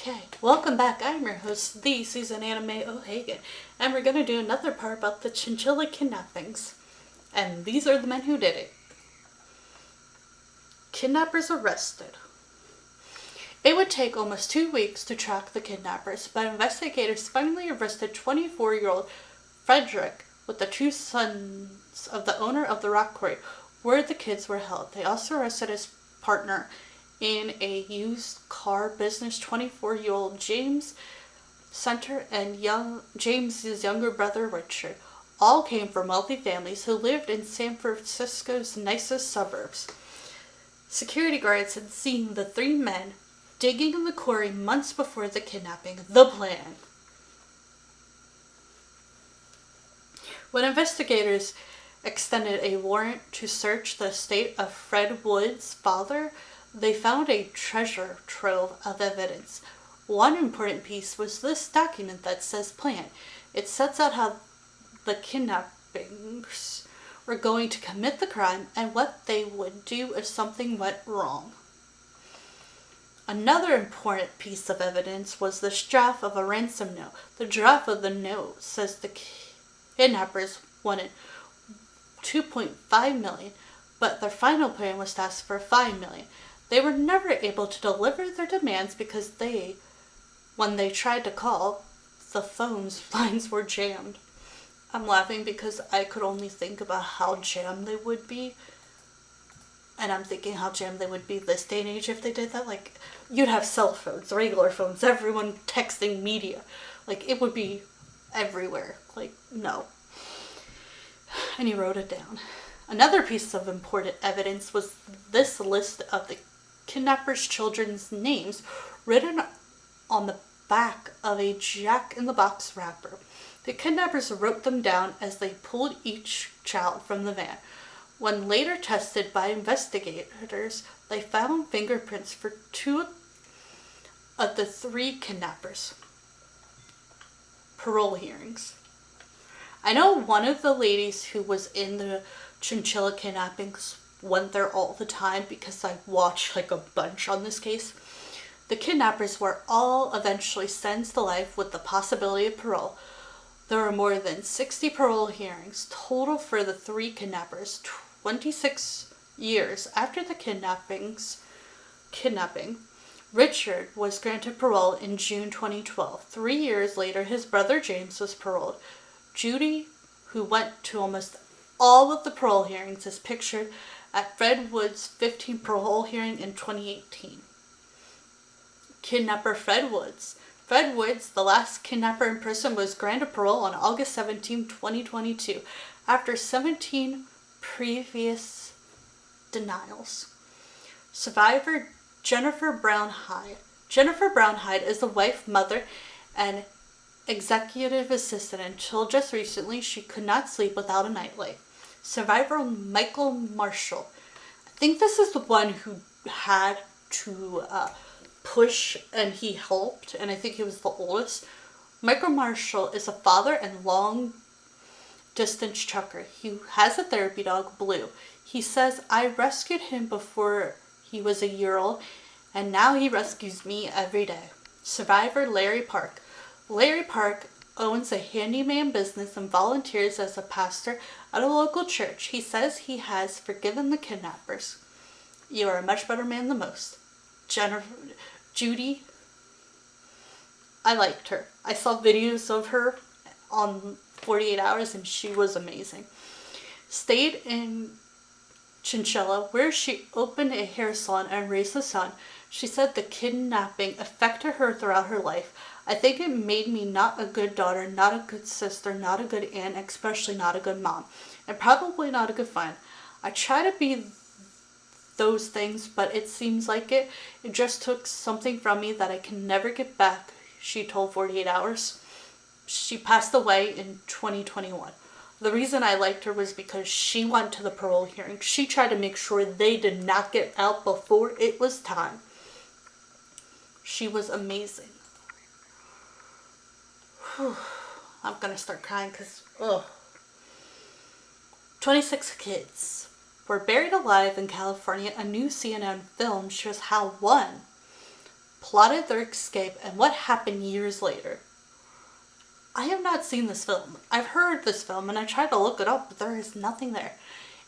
Okay, welcome back. I'm your host, the Susan Anime O'Hagan, and we're going to do another part about the Chowchilla kidnappings. And these are the men who did it. Kidnappers arrested. It would take almost 2 weeks to track the kidnappers, but investigators finally arrested 24-year-old Frederick with the two sons of the owner of the rock quarry where the kids were held. They also arrested his partner in a used car business, 24-year-old James Center, and James's younger brother Richard. All came from wealthy families who lived in San Francisco's nicest suburbs. Security guards had seen the three men digging in the quarry months before the kidnapping. The plan. When investigators extended a warrant to search the estate of Fred Wood's father, they found a treasure trove of evidence. One important piece was this document that says plan. It sets out how the kidnappers were going to commit the crime and what they would do if something went wrong. Another important piece of evidence was the draft of a ransom note. The draft of the note says the kidnappers wanted $2.5 million, but their final plan was to ask for $5 million. They were never able to deliver their demands because when they tried to call, the phone's lines were jammed. I'm laughing because I could only think about how jammed they would be. And I'm thinking how jammed they would be this day and age if they did that. Like, you'd have cell phones, regular phones, everyone texting media. Like, it would be everywhere. Like, no. And he wrote it down. Another piece of important evidence was this list of the kidnappers' children's names written on the back of a Jack-in-the-Box wrapper. The kidnappers wrote them down as they pulled each child from the van. When later tested by investigators, they found fingerprints for 2 of the 3 kidnappers. Parole hearings. I know one of the ladies who was in the Chowchilla kidnappings went there all the time because I watched like a bunch on this case. The kidnappers were all eventually sentenced to life with the possibility of parole. There were more than 60 parole hearings total for the 3 kidnappers. 26 years after the kidnapping, Richard was granted parole in June 2012. 3 years later, his brother James was paroled. Judy, who went to almost all of the parole hearings, is pictured at Fred Wood's 15th parole hearing in 2018. Kidnapper Fred Woods. Fred Woods, the last kidnapper in prison, was granted parole on August 17, 2022, after 17 previous denials. Survivor Jennifer Brown Hyde. Jennifer Brown Hyde is the wife, mother, and executive assistant. Until just recently, she could not sleep without a nightlight. Survivor Michael Marshall. I think this is the one who had to push and he helped, and I think he was the oldest. Michael Marshall is a father and long-distance trucker. He has a therapy dog, Blue. He says, I rescued him before he was a year old, and now he rescues me every day. Survivor Larry Park. Larry Park owns a handyman business and volunteers as a pastor at a local church. He says he has forgiven the kidnappers. You are a much better man than most. Judy, I liked her. I saw videos of her on 48 Hours and she was amazing. Stayed in Chowchilla, where she opened a hair salon and raised a son. She said the kidnapping affected her throughout her life. I think it made me not a good daughter, not a good sister, not a good aunt, especially not a good mom, and probably not a good friend. I try to be those things, but it seems like it just took something from me that I can never get back, she told 48 Hours. She passed away in 2021. The reason I liked her was because she went to the parole hearing. She tried to make sure they did not get out before it was time. She was amazing. Whew. I'm gonna start crying because, 26 kids were buried alive in California. A new CNN film shows how one plotted their escape, and what happened years later. I have not seen this film. I've heard this film and I tried to look it up, but there is nothing there.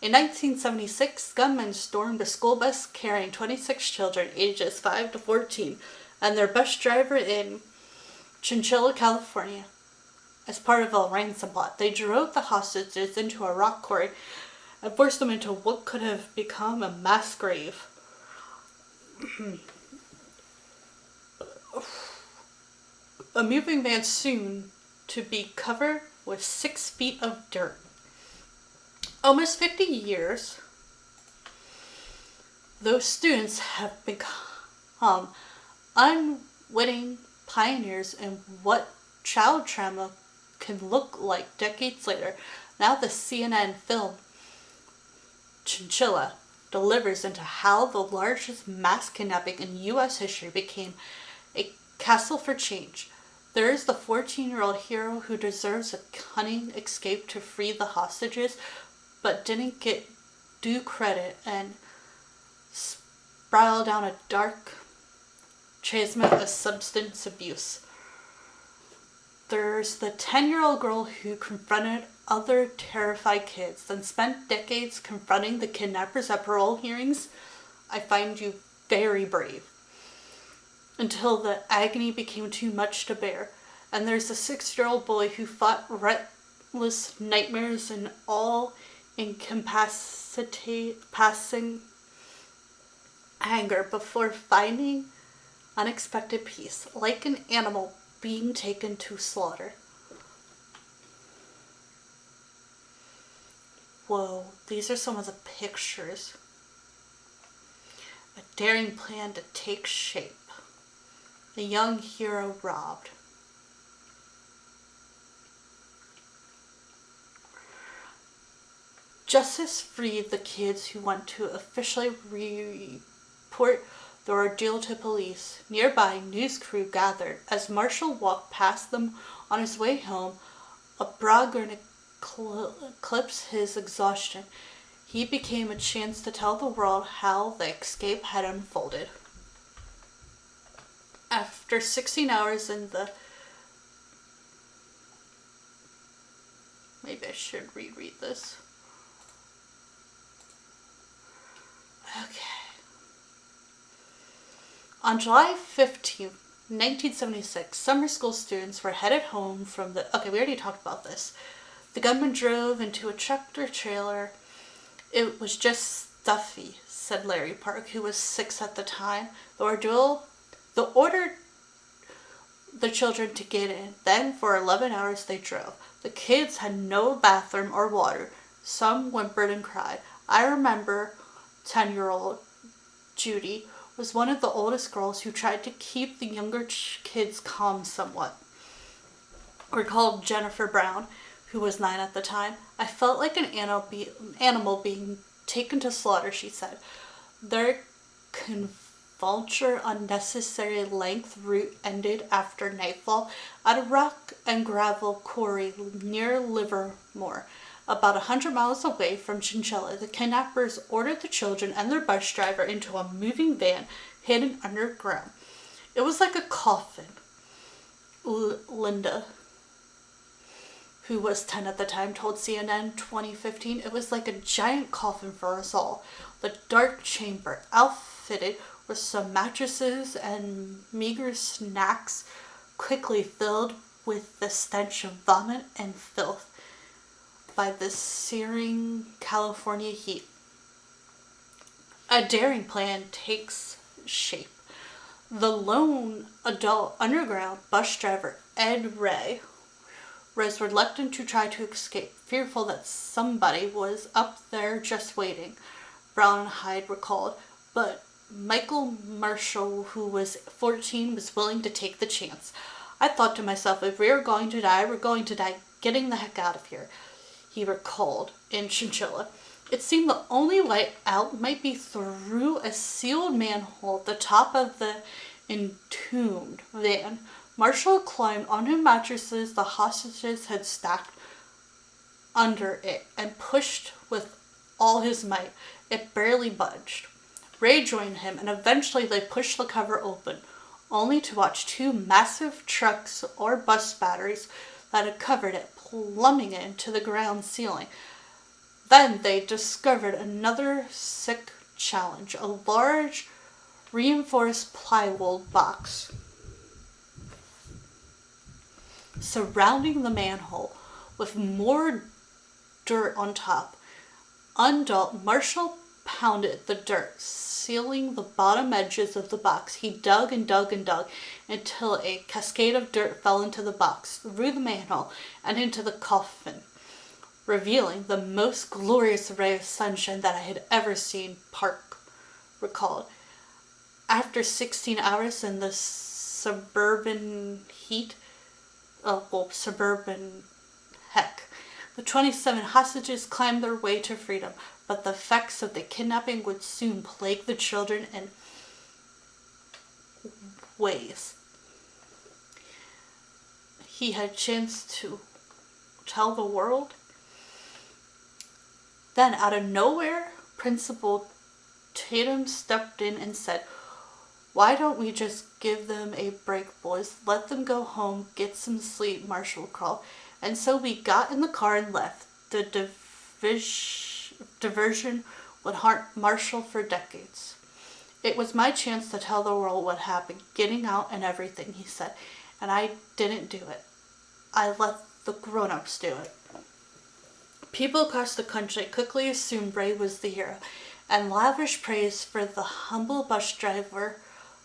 In 1976, gunmen stormed a school bus carrying 26 children ages 5 to 14 and their bus driver in Chowchilla, California. As part of a ransom plot, they drove the hostages into a rock quarry and forced them into what could have become a mass grave. A moving van soon to be covered with 6 feet of dirt. Almost 50 years, those students have become unwitting pioneers in what child trauma can look like decades later. Now the CNN film Chowchilla delivers into how the largest mass kidnapping in U.S. history became a castle for change. There is the 14-year-old hero who deserves a cunning escape to free the hostages, but didn't get due credit and spiraled down a dark chasm of substance abuse. There's the 10-year-old girl who confronted other terrified kids, then spent decades confronting the kidnappers at parole hearings. I find you very brave. Until the agony became too much to bear. And there's the 6-year-old boy who fought relentless nightmares and all passing anger before finding unexpected peace, like an animal being taken to slaughter. Whoa, these are some of the pictures. A daring plan to take shape. The young hero robbed. Justice freed the kids who went to officially report the ordeal to police. Nearby, news crew gathered. As Marshall walked past them on his way home, a broad grin eclipsed his exhaustion. He became a chance to tell the world how the escape had unfolded. After 16 hours in the... Maybe I should reread this. Okay. On July 15th, 1976, summer school students were headed home from the... Okay, we already talked about this. The gunman drove into a tractor trailer. It was just stuffy, said Larry Park, who was 6 at the time. The ordered the children to get in. Then, for 11 hours, they drove. The kids had no bathroom or water. Some whimpered and cried. I remember 10-year-old Judy was one of the oldest girls who tried to keep the younger kids calm somewhat. Recalled Jennifer Brown, who was 9 at the time. I felt like an animal being taken to slaughter, she said. Their vulture unnecessary length route ended after nightfall at a rock and gravel quarry near Livermore. About 100 miles away from Chowchilla, the kidnappers ordered the children and their bus driver into a moving van hidden underground. It was like a coffin. Linda, who was 10 at the time, told CNN 2015, it was like a giant coffin for us all. The dark chamber, outfitted with some mattresses and meager snacks, quickly filled with the stench of vomit and filth by the searing California heat. A daring plan takes shape. The lone adult underground bus driver, Ed Ray, was reluctant to try to escape, fearful that somebody was up there just waiting, Brown and Hyde recalled. But Michael Marshall, who was 14, was willing to take the chance. I thought to myself, if we're going to die, we're going to die getting the heck out of here, he recalled in Chowchilla. It seemed the only way out might be through a sealed manhole at the top of the entombed van. Marshall climbed onto mattresses the hostages had stacked under it and pushed with all his might. It barely budged. Ray joined him, and eventually they pushed the cover open. only to watch two massive trucks or bus batteries that had covered it plummeting into the ground ceiling. Then they discovered another sick challenge, a large reinforced plywood box surrounding the manhole with more dirt on top. Undaunted, Marshall pounded the dirt, sealing the bottom edges of the box. He dug and dug and dug until a cascade of dirt fell into the box, through the manhole, and into the coffin, revealing the most glorious ray of sunshine that I had ever seen, Park recalled. After 16 hours in the suburban heat, suburban heck, the 27 hostages climbed their way to freedom, but the effects of the kidnapping would soon plague the children in ways he had a chance to tell the world. Then, out of nowhere, Principal Tatum stepped in and said, "Why don't we just give them a break, boys? Let them go home, get some sleep," Marshall called. And so we got in the car and left. The diversion would haunt Marshall for decades. "It was my chance to tell the world what happened, getting out and everything," he said. "And I didn't do it. I let the grown-ups do it." People across the country quickly assumed Ray was the hero, and lavish praise for the humble bus driver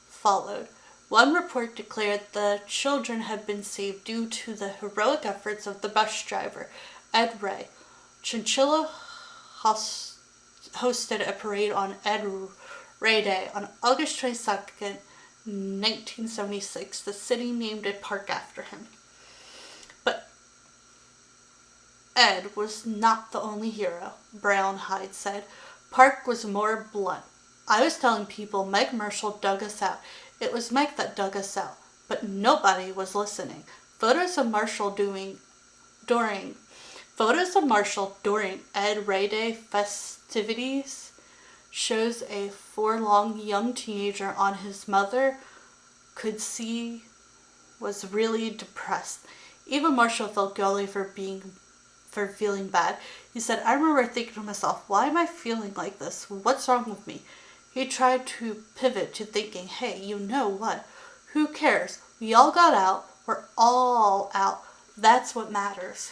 followed. One report declared the children had been saved due to the heroic efforts of the bus driver, Ed Ray. Chowchilla hosted a parade on Ed Ray Day on August 22nd, 1976. The city named a park after him. But Ed was not the only hero, Brown Hyde said. Park was more blunt. "I was telling people Mike Marshall dug us out. It was Mike that dug us out, but nobody was listening." Photos of Marshall during Ed Ray Day festivities shows a forlorn young teenager on his mother could see was really depressed. Even Marshall felt guilty for feeling bad. He said, "I remember thinking to myself, why am I feeling like this? What's wrong with me?" He tried to pivot to thinking, hey, you know what? Who cares? We all got out. We're all out. That's what matters.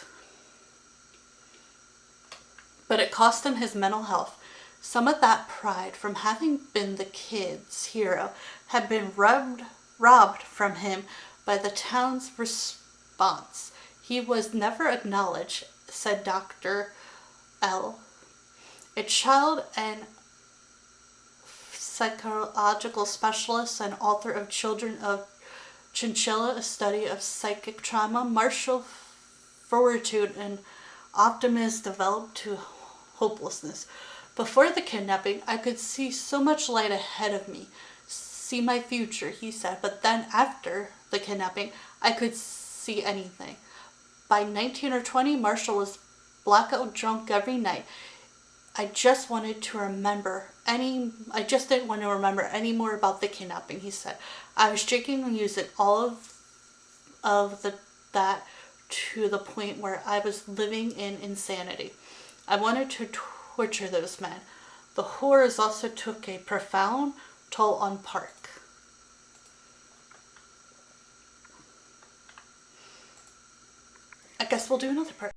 But it cost him his mental health. Some of that pride from having been the kid's hero had been robbed from him by the town's response. He was never acknowledged, said Dr. L., a child and psychological specialist and author of Children of Chowchilla, a study of psychic trauma. Marshall fortitude and optimism developed to hopelessness. "Before the kidnapping, I could see so much light ahead of me, see my future," he said. "But then after the kidnapping, I could see anything." By 19 or 20, Marshall was blackout drunk every night. I just didn't want to remember any more about the kidnapping," he said. "I was drinking and using all of that to the point where I was living in insanity. I wanted to torture those men." The horrors also took a profound toll on Park. I guess we'll do another part.